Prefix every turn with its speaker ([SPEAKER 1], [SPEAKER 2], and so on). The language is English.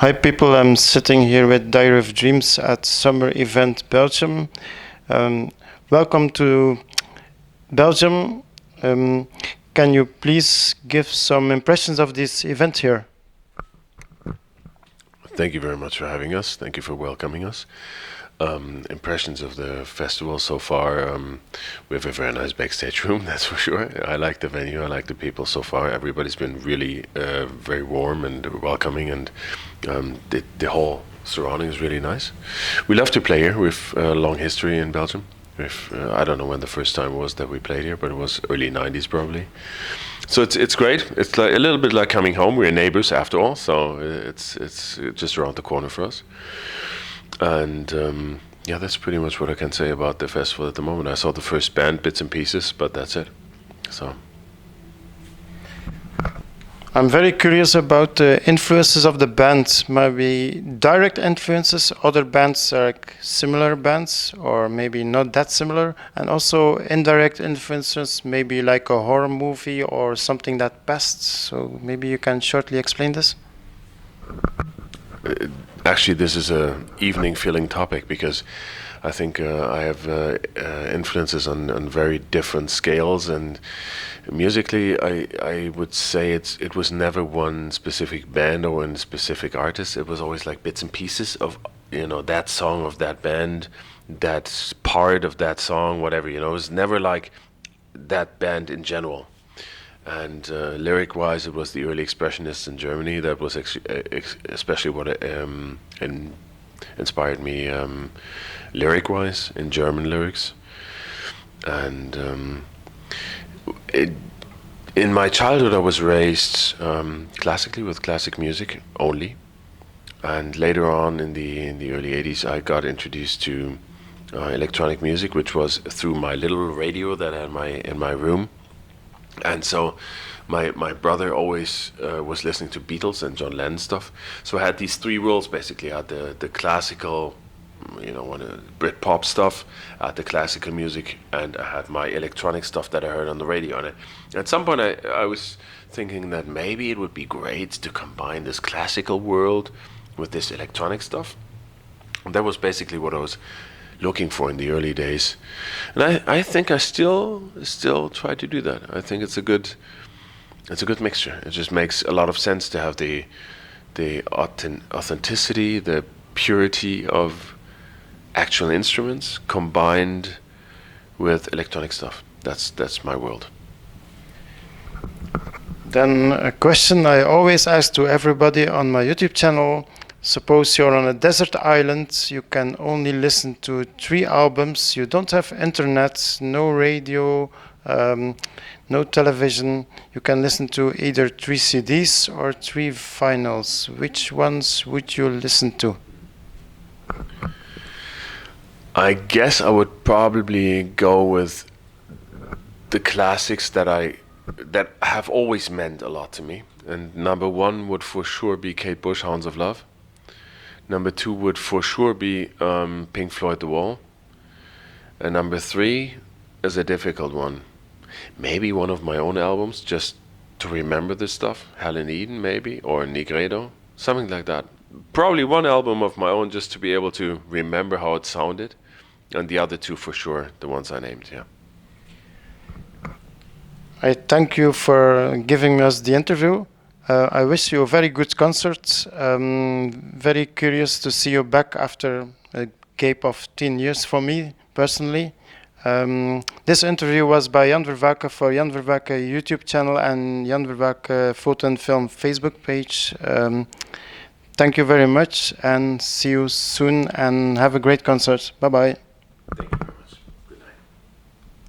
[SPEAKER 1] Hi people, I'm sitting here with Diary of Dreams at Summer Event Belgium. Welcome to Belgium. Can you please give some impressions of this event here?
[SPEAKER 2] Thank you very much for having us. Thank you for welcoming us. Impressions of the festival so far, we have a very nice backstage room, that's for sure. I like the venue, I like the people so far. Everybody's been really very warm and welcoming, and the whole surrounding is really nice. We love to play here. We've a long history in Belgium. I don't know when the first time was that we played here, but it was early 90s probably. So it's great. It's like a little bit like coming home. We're neighbors after all, so it's just around the corner for us. And yeah, that's pretty much what I can say about the festival at the moment. I saw the first band, bits and pieces, but that's it. So
[SPEAKER 1] I'm very curious about the influences of the band. Maybe direct influences, other bands are like similar bands, or maybe not that similar. And also indirect influences, maybe like a horror movie or something that passed. So maybe you can shortly explain this?
[SPEAKER 2] Actually, this is a evening filling topic, because I think I have influences on very different scales, and musically I would say it was never one specific band or one specific artist. It was always like bits and pieces of, you know, that song of that band, that part of that song, whatever, you know. It was never like that band in general. And lyric-wise, it was the early expressionists in Germany that was especially what inspired me lyric-wise, in German lyrics. And in my childhood, I was raised classically, with classic music only. And later on, in the early 80s, I got introduced to electronic music, which was through my little radio that I had in my room. And so my brother always was listening to Beatles and John Lennon stuff. So I had these three worlds basically. I had the classical, you know, Britpop stuff, I had the classical music, and I had my electronic stuff that I heard on the radio. And at some point I was thinking that maybe it would be great to combine this classical world with this electronic stuff. And that was basically what I was looking for in the early days, and I think I still try to do that. I think it's a good mixture. It just makes a lot of sense to have the authenticity, the purity of actual instruments combined with electronic stuff. That's my world.
[SPEAKER 1] Then a question I always ask to everybody on my YouTube channel. Suppose you're on a desert island, you can only listen to 3 albums, you don't have internet, no radio, no television, you can listen to either 3 CDs or 3 vinyls. Which ones would you listen to?
[SPEAKER 2] I guess I would probably go with the classics that have always meant a lot to me. And number 1 would for sure be Kate Bush, Hounds of Love. Number 2 would for sure be Pink Floyd, The Wall. And number 3 is a difficult one. Maybe one of my own albums, just to remember this stuff. Hell in Eden, maybe, or Negredo, something like that. Probably one album of my own, just to be able to remember how it sounded. And the other 2 for sure, the ones I named, yeah.
[SPEAKER 1] I thank you for giving us the interview. I wish you a very good concert. Very curious to see you back after a gap of 10 years for me personally. This interview was by Jan Vervaeke for Jan Vervaeke YouTube channel and Jan Vervaeke Foto Film Facebook page. Thank you very much and see you soon and have a great concert. Bye bye.
[SPEAKER 2] Thank you.